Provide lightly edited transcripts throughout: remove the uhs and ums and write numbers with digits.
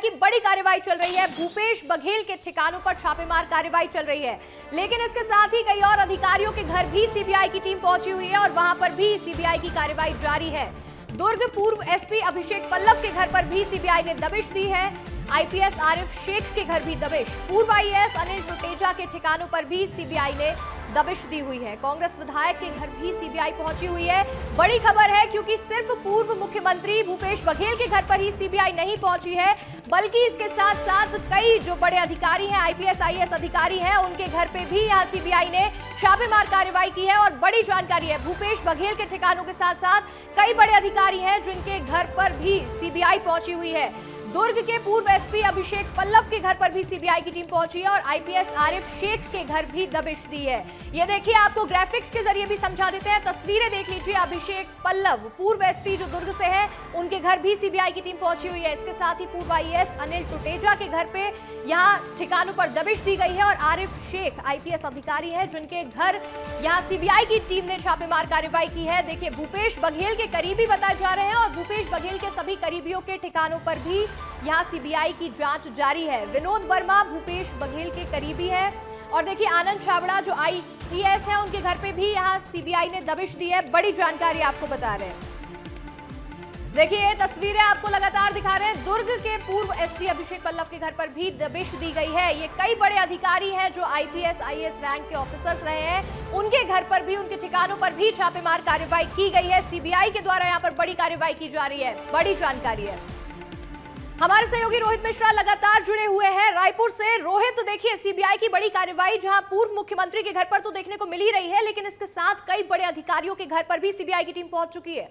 की बड़ी कार्रवाई चल रही है। भूपेश बघेल के ठिकानों पर छापेमार कार्रवाई चल रही है, लेकिन इसके साथ ही कई और अधिकारियों के घर भी सीबीआई की टीम पहुंची हुई है और वहां पर भी सीबीआई की कार्रवाई जारी है। दुर्ग पूर्व एसपी अभिषेक पल्लव के घर पर भी सीबीआई ने दबिश दी है। आईपीएस आरिफ शेख के घर भी दबिश। पूर्व आईएएस अनिल टुटेजा के ठिकानों पर भी सीबीआई ने दबिश दी हुई है। कांग्रेस विधायक के घर भी सीबीआई पहुंची हुई है। बड़ी खबर है, क्योंकि सिर्फ पूर्व मुख्यमंत्री भूपेश बघेल के घर पर ही सीबीआई नहीं पहुंची है, बल्कि इसके साथ साथ कई जो बड़े अधिकारी हैं, आईपीएस आईएएस अधिकारी हैं, उनके घर पे भी यहां सीबीआई ने छापेमार कार्रवाई की है। और बड़ी जानकारी है, भूपेश बघेल के ठिकानों के साथ साथ कई बड़े अधिकारी हैं जिनके घर पर भी सीबीआई पहुंची हुई है। दुर्ग के पूर्व एसपी अभिषेक पल्लव के घर पर भी सीबीआई की टीम पहुंची है और आईपीएस आरिफ शेख के घर भी दबिश दी है। ये देखिए, आपको ग्राफिक्स के जरिए भी समझा देते हैं, तस्वीरें देख लीजिए। अभिषेक पल्लव पूर्व एसपी जो दुर्ग से है, उनके घर भी सीबीआई की टीम पहुंची हुई है। इसके साथ ही पूर्व आईएएस अनिल टुटेजा के घर पे यहाँ ठिकानों पर दबिश दी गई है और आरिफ शेख आईपीएस अधिकारी हैं जिनके घर यहाँ सीबीआई की टीम ने छापेमार कार्रवाई की है। देखिए, भूपेश बघेल के करीबी बताए जा रहे हैं और भूपेश बघेल के सभी करीबियों के ठिकानों पर भी यहाँ सीबीआई की जांच जारी है। विनोद वर्मा भूपेश बघेल के करीबी है और देखिए, आनंद छाबड़ा जो आईपीएस है, उनके घर पे भी यहाँ सीबीआई ने दबिश दी है। बड़ी जानकारी आपको बता रहे हैं। देखिए, ये तस्वीरें आपको लगातार दिखा रहे हैं। दुर्ग के पूर्व एसपी अभिषेक पल्लव के घर पर भी दबिश दी गई है। ये कई बड़े अधिकारी हैं जो आईपीएस आईएएस रैंक के ऑफिसर्स रहे हैं, उनके घर पर भी, उनके ठिकानों पर भी छापेमार कार्रवाई की गई है। सीबीआई के द्वारा यहाँ पर बड़ी कार्रवाई की जा रही है। बड़ी जानकारी है। हमारे सहयोगी रोहित मिश्रा लगातार जुड़े हुए हैं रायपुर से। रोहित, देखिए, सीबीआई की बड़ी कार्रवाई जहां पूर्व मुख्यमंत्री के घर पर तो देखने को मिल ही रही है, लेकिन इसके साथ कई बड़े अधिकारियों के घर पर भी सीबीआई की टीम पहुंच चुकी है।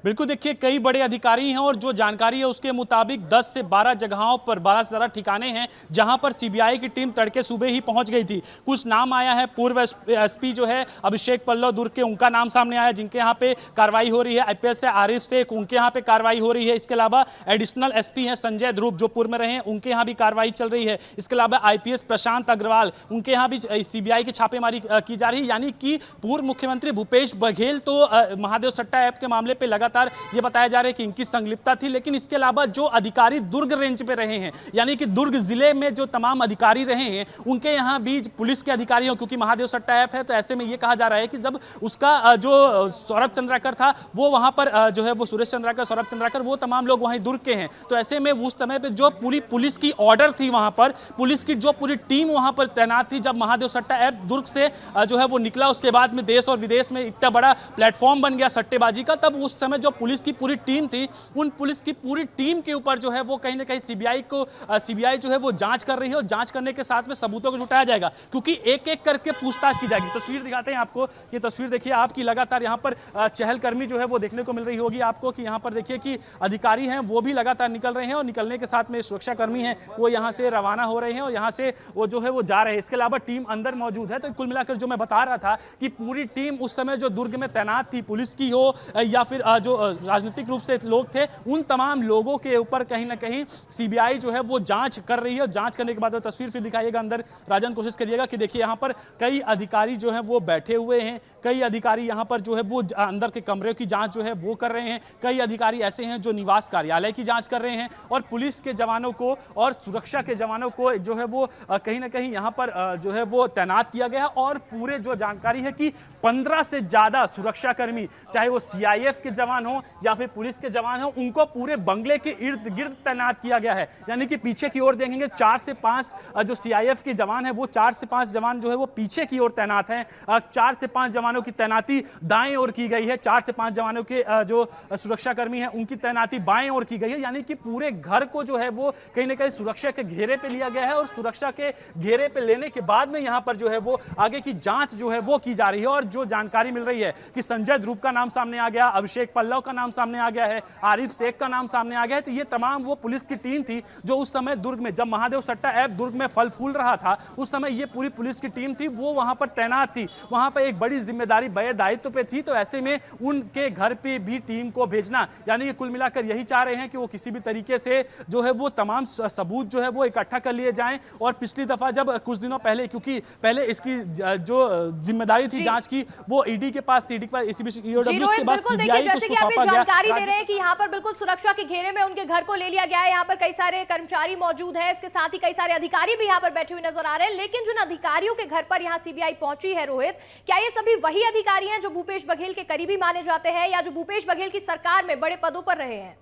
बिल्कुल, देखिए, कई बड़े अधिकारी हैं और जो जानकारी है उसके मुताबिक 10 से 12 जगहों पर 12 से ज़्यादा ठिकाने हैं जहां पर सीबीआई की टीम तड़के सुबह ही पहुंच गई थी। कुछ नाम आया है, पूर्व एसपी जो है अभिषेक पल्लव दुर्ग के, उनका नाम सामने आया जिनके यहाँ पे कार्रवाई हो रही है। आईपीएस से आरिफ शेख, उनके यहाँ पे कार्रवाई हो रही है। इसके अलावा एडिशनल एसपी हैं संजय ध्रुव जो पूर्व में रहे हैं, उनके यहाँ भी कार्रवाई चल रही है। इसके अलावा आईपीएस प्रशांत अग्रवाल, उनके यहाँ भी सीबीआई की छापेमारी की जा रही है। यानी कि पूर्व मुख्यमंत्री भूपेश बघेल तो महादेव सट्टा ऐप के मामले पर लगातार ये बताया जा रहा है कि इनकी संलिप्तता थी, लेकिन इसके अलावा जो अधिकारी दुर्ग रेंज पे रहे हैं, यानी कि दुर्ग जिले में जो तमाम अधिकारी रहे हैं, उनके यहाँ भी पुलिस के अधिकारी हो, क्योंकि महादेव सट्टा ऐप है, तो ऐसे में ये कहा जा रहा है कि जब उसका जो सौरभ चंद्राकर था वो वहां पर जो है वो सुरेश चंद्राकर, सौरभ चंद्राकर, वो तमाम लोग वहीं दुर्ग के हैं। तो ऐसे में उस समय पे जो पूरी पुलिस की ऑर्डर थी, वहां पर पुलिस की जो पूरी टीम वहां पर तैनात थी, जब महादेव सट्टा ऐप दुर्ग से जो है वो निकला, उसके बाद में देश और विदेश में इतना बड़ा प्लेटफॉर्म बन गया सट्टेबाजी का, तब उस समय जो पुलिस की पूरी टीम थी, उन पुलिस की पूरी टीम के ऊपर जो है वो कहीं ना कहीं सीबीआई जो है वो जांच कर रही है और जांच करने के साथ में सबूतों को जुटाया जाएगा, क्योंकि एक एक करके पूछताछ की जाएगी। तस्वीर दिखाते हैं आपको, ये तस्वीर देखिए आपकी, लगातार यहाँ पर चहलकर्मी जो है वो देखने को मिल रही होगी आपको कि यहाँ पर देखिए कि अधिकारी हैं वो भी लगातार निकल रहे हैं और निकलने के साथ में सुरक्षा कर्मी हैं वो यहाँ से रवाना हो रहे हैं और यहाँ से वो जो है वो जा रहे हैं। इसके अलावा टीम अंदर मौजूद है। तो कुल मिलाकर जो मैं बता रहा था कि पूरी टीम उस समय जो दुर्ग में तैनात थी, पुलिस की हो या फिर जो राजनीतिक रूप से लोग थे, उन तमाम लोगों के ऊपर कहीं ना कहीं सीबीआई जो है वो जांच कर रही है। और जांच करने के बाद तस्वीर फिर दिखाइएगा अंदर, राजन, कोशिश करिएगा कि देखिए यहाँ पर कई अधिकारी जो है वो बैठे हुए हैं, कई अधिकारी यहाँ पर जो है वो अंदर के कमरे की जांच जो है वो कर रहे हैं, कई अधिकारी ऐसे हैं जो निवास कार्यालय की जांच कर रहे हैं और पुलिस के जवानों को और सुरक्षा के जवानों को जो है वो कहीं ना कहीं यहाँ पर जो है वो तैनात किया गया है। और पूरे जो जानकारी है कि 15 से ज्यादा सुरक्षा कर्मी, चाहे वो सीआईएफ के जवान हो या फिर पुलिस के जवान हो, उनको पूरे बंगले के इर्द गिर्द तैनात किया गया है। यानी कि पीछे की ओर देखेंगे 4 से 5 जो सीआईएफ के जवान है, वो 4 से 5 जवान जो है वो पीछे की ओर तैनात हैं। 4 से 5 जवानों की तैनाती दाएं ओर की गई है। 4 से 5 जवानों के जो सुरक्षा कर्मी हैं उनकी तैनाती बाएं ओर की गई है। यानी कि पूरे घर को जो है वो कहीं ना कहीं सुरक्षा के घेरे पे लिया गया है और सुरक्षा के घेरे पे लेने के बाद में यहाँ पर जो है वो आगे की जांच जो है वो की जा रही है। और जो जानकारी मिल रही है कि संजय ध्रुव का नाम सामने आ गया, अभिषेक पल्लव का नाम सामने आ गया है, आरिफ शेख का नाम सामने आ गया है। तो ये तमाम वो पुलिस की टीम थी जो उस समय दुर्ग में, जब महादेव सट्टा ऐप दुर्ग में फल फूल रहा था, उस समय ये पूरी पुलिस की टीम थी, वो वहां पर तैनात थी, वहां पर एक बड़ी जिम्मेदारी बड़े दायित्व पे थी। तो ऐसे में उनके घर पे भी टीम को भेजना, यानी कि कुल मिलाकर यही चाह रहे हैं कि वो किसी भी तरीके से जो है वो तमाम सबूत जो है वो इकट्ठा कर लिए जाएं। और पिछली दफा जब कुछ दिनों पहले, क्योंकि पहले इसकी जो जिम्मेदारी थी जांच की वो ईडी के पास थी, ईडी के पास एसीबी ईओडब्ल्यू के पास सीबीआई, कि आप ये जानकारी दे रहे हैं कि यहाँ पर बिल्कुल सुरक्षा के घेरे में उनके घर को ले लिया गया है, यहाँ पर कई सारे कर्मचारी मौजूद हैं, इसके साथ ही कई सारे अधिकारी भी यहाँ पर बैठे हुए नजर आ रहे हैं। लेकिन जिन अधिकारियों के घर पर यहाँ सीबीआई पहुंची है रोहित, क्या ये सभी वही अधिकारी हैं जो भूपेश बघेल के करीबी माने जाते हैं या जो भूपेश बघेल की सरकार में बड़े पदों पर रहे हैं?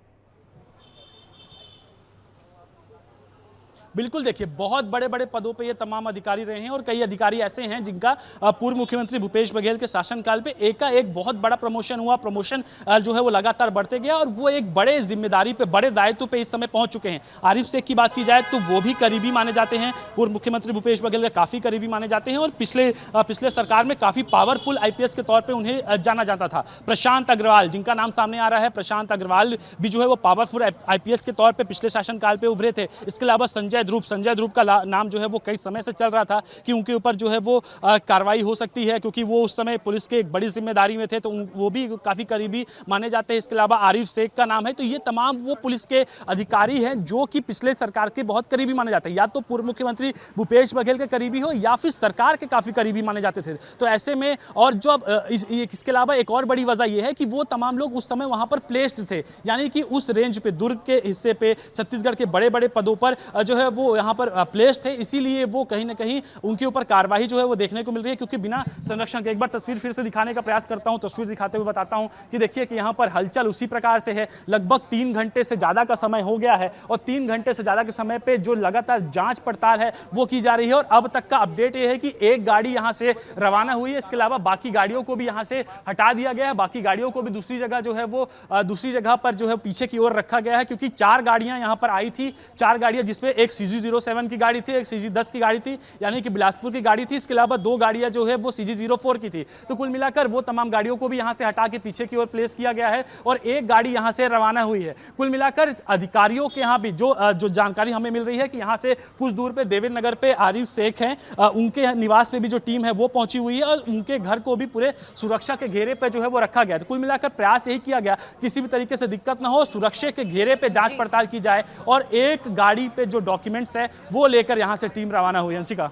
बिल्कुल, देखिए बहुत बड़े बड़े पदों पे ये तमाम अधिकारी रहे हैं और कई अधिकारी ऐसे हैं जिनका पूर्व मुख्यमंत्री भूपेश बघेल के शासनकाल पे एक बहुत बड़ा प्रमोशन हुआ। प्रमोशन जो है वो लगातार बढ़ते गया और वो एक बड़े जिम्मेदारी पे, बड़े दायित्व पे इस समय पहुंच चुके हैं। आरिफ शेख की बात की जाए तो वो भी करीबी माने जाते हैं, पूर्व मुख्यमंत्री भूपेश बघेल के काफ़ी करीबी माने जाते हैं और पिछले सरकार में काफ़ी पावरफुल IPS के तौर पर उन्हें जाना जाता था। प्रशांत अग्रवाल जिनका नाम सामने आ रहा है, प्रशांत अग्रवाल भी जो है वो पावरफुल IPS के तौर पर पिछले शासनकाल पर उभरे थे। इसके अलावा संजय ध्रुव का नाम जो है वो कई समय से चल रहा था कि उनके ऊपर जो है वो कार्रवाई हो सकती है, क्योंकि वो उस समय पुलिस के एक बड़ी जिम्मेदारी में थे, तो वो भी काफ़ी करीबी माने जाते हैं। इसके अलावा आरिफ शेख का नाम है। तो ये तमाम वो पुलिस के अधिकारी हैं जो कि पिछले सरकार के बहुत करीबी माने जाते हैं, या तो पूर्व मुख्यमंत्री भूपेश बघेल के करीबी हो या फिर सरकार के काफ़ी करीबी माने जाते थे। तो ऐसे में और जो इसके अलावा एक और बड़ी वजह यह है कि वो तमाम लोग उस समय वहाँ पर प्लेस्ड थे, यानी कि उस रेंज पे, दुर्ग के हिस्से पे, छत्तीसगढ़ के बड़े बड़े पदों पर जो है वो यहाँ पर प्लेस थे। इसीलिए वो कहीं ना कहीं उनके ऊपर कार्रवाई जो है वो देखने को मिल रही है, क्योंकि बिना संरक्षण के, एक बार तस्वीर फिर से दिखाने का प्रयास करता हूं, तस्वीर दिखाते हुए बताता हूं कि देखिए कि यहाँ पर हलचल उसी प्रकार से है। लगभग 3 घंटे से ज़्यादा का समय हो गया है और 3 घंटे से ज़्यादा के समय पे जो लगातार जांच पड़ताल है वो की जा रही है और अब तक का अपडेट ये है कि एक गाड़ी यहाँ से रवाना हुई है। इसके अलावा बाकी गाड़ियों को भी यहाँ से हटा दिया गया है, बाकी गाड़ियों को भी दूसरी जगह जो है वो दूसरी जगह पर जो है पीछे की ओर रखा गया है, क्योंकि 4 गाड़ियां यहाँ पर आई थी, 4 गाड़ियां जिसमें एक CG07 की गाड़ी थी, एक CG10 की गाड़ी थी, यानी कि बिलासपुर की गाड़ी थी। इसके अलावा 2 गाड़ियां जो है वो CG04 की थी। तो कुल मिलाकर वो तमाम गाड़ियों को भी यहां से हटा के पीछे की ओर प्लेस किया गया है और एक गाड़ी यहां से रवाना हुई है। कुल मिलाकर अधिकारियों के यहां भी जो जानकारी हमें मिल रही है कि यहां से कुछ दूर पे देवेंद्र नगर पे आरिफ शेख हैं, उनके निवास पे भी जो टीम है वो पहुंची हुई है और उनके घर को भी पूरे सुरक्षा के घेरे पे जो है वो रखा गया। तो कुल मिलाकर प्रयास यही किया गया किसी भी तरीके से दिक्कत ना हो, सुरक्षा के घेरे पे जांच पड़ताल की जाए और एक गाड़ी पे जो डॉक्यूमेंट्स है वो लेकर यहां से टीम रवाना हुई। अंशिका।